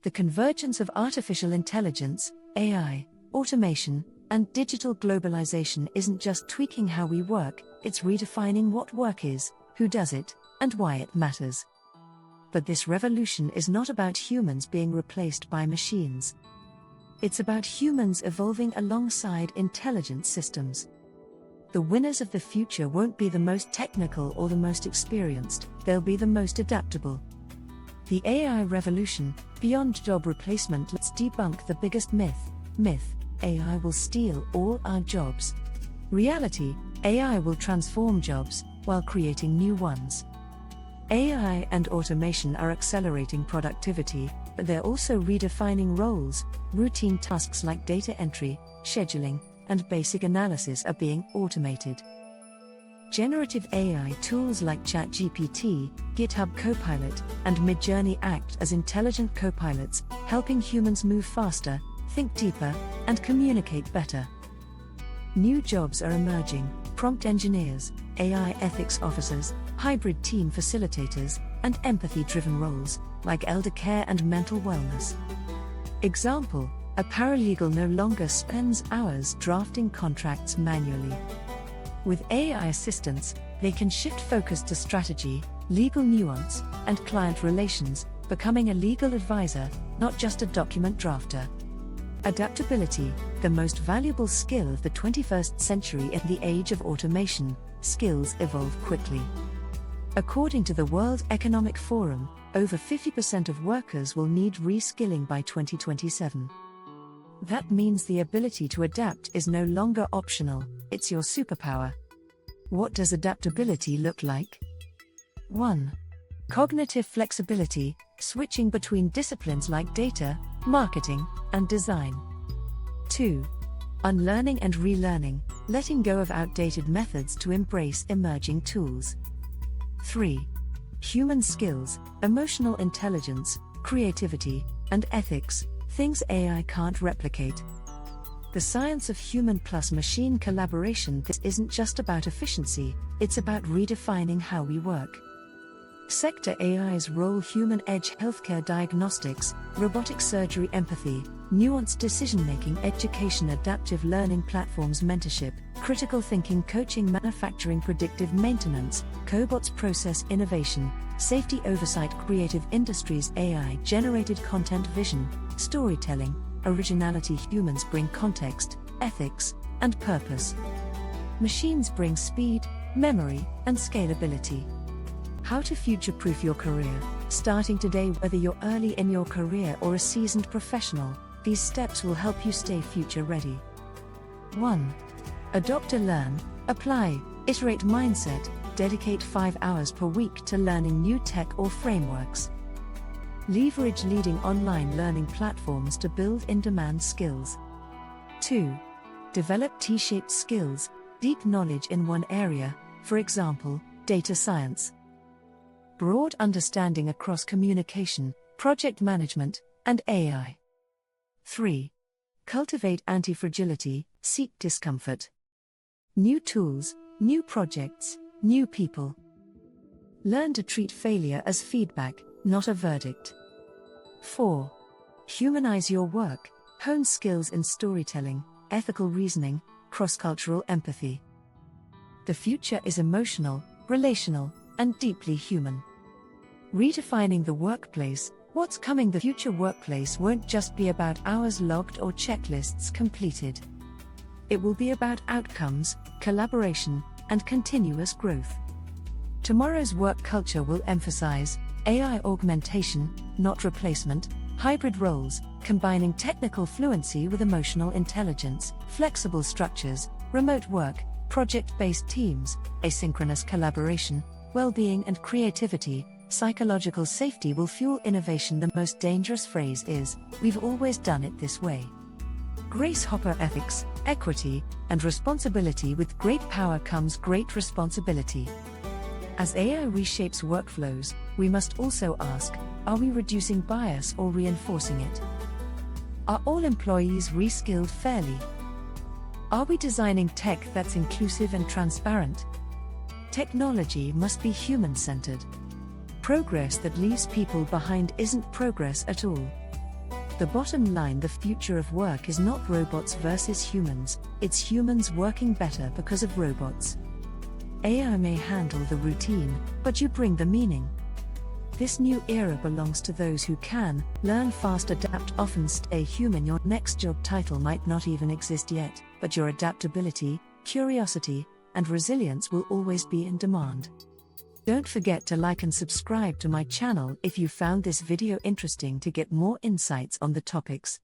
The convergence of artificial intelligence, AI, automation, and digital globalization isn't just tweaking how we work, it's redefining what work is, who does it, and why it matters. But this revolution is not about humans being replaced by machines. It's about humans evolving alongside intelligent systems. The winners of the future won't be the most technical or the most experienced, they'll be the most adaptable. The AI revolution, beyond job replacement, let's debunk the biggest myth, AI will steal all our jobs. Reality, AI will transform jobs, while creating new ones. AI and automation are accelerating productivity, but they're also redefining roles. Routine tasks like data entry, scheduling, and basic analysis are being automated. Generative AI tools like ChatGPT, GitHub Copilot, and Midjourney act as intelligent copilots, helping humans move faster, think deeper, and communicate better. New jobs are emerging: prompt engineers, AI ethics officers, hybrid team facilitators, and empathy-driven roles, like elder care and mental wellness. Example: a paralegal no longer spends hours drafting contracts manually. With AI assistance, they can shift focus to strategy, legal nuance, and client relations, becoming a legal advisor, not just a document drafter. Adaptability, the most valuable skill of the 21st century. In the age of automation, skills evolve quickly. According to the World Economic Forum, over 50% of workers will need reskilling by 2027. That means the ability to adapt is no longer optional, it's your superpower. What does adaptability look like? 1. Cognitive flexibility, switching between disciplines like data, marketing, and design. 2. Unlearning and relearning, letting go of outdated methods to embrace emerging tools. 3. Human skills, emotional intelligence, creativity, and ethics, things AI can't replicate. The science of human plus machine collaboration. This isn't just about efficiency, it's about redefining how we work. Sector AI's role: human edge, healthcare diagnostics, robotic surgery, empathy, nuanced decision-making, education, adaptive learning platforms, mentorship, critical thinking, coaching, manufacturing, predictive maintenance, cobots, process innovation, safety oversight, creative industries, AI-generated content, vision, storytelling, originality. Humans bring context, ethics, and purpose. Machines bring speed, memory, and scalability. How to future-proof your career. Starting today, whether you're early in your career or a seasoned professional, these steps will help you stay future-ready. 1. Adopt a learn, apply, iterate mindset. Dedicate 5 hours per week to learning new tech or frameworks. Leverage leading online learning platforms to build in-demand skills. 2. Develop T-shaped skills, deep knowledge in one area, for example, data science. Broad understanding across communication, project management, and AI. 3. Cultivate anti-fragility, seek discomfort. New tools, new projects, new people. Learn to treat failure as feedback, not a verdict. 4. Humanize your work, hone skills in storytelling, ethical reasoning, cross-cultural empathy. The future is emotional, relational, and deeply human. Redefining the workplace. What's coming? The future workplace won't just be about hours logged or checklists completed. It will be about outcomes, collaboration, and continuous growth. Tomorrow's work culture will emphasize AI augmentation, not replacement, hybrid roles, combining technical fluency with emotional intelligence, flexible structures, remote work, project-based teams, asynchronous collaboration, well-being and creativity. Psychological safety will fuel innovation. The most dangerous phrase is, "We've always done it this way." Grace Hopper. Ethics, equity, and responsibility. With great power comes great responsibility. As AI reshapes workflows, we must also ask, are we reducing bias or reinforcing it? Are all employees reskilled fairly? Are we designing tech that's inclusive and transparent? Technology must be human-centered. Progress that leaves people behind isn't progress at all. The bottom line: the future of work is not robots versus humans, it's humans working better because of robots. AI may handle the routine, but you bring the meaning. This new era belongs to those who can learn fast, adapt, often stay human. Your next job title might not even exist yet, but your adaptability, curiosity, and resilience will always be in demand. Don't forget to like and subscribe to my channel if you found this video interesting to get more insights on the topics.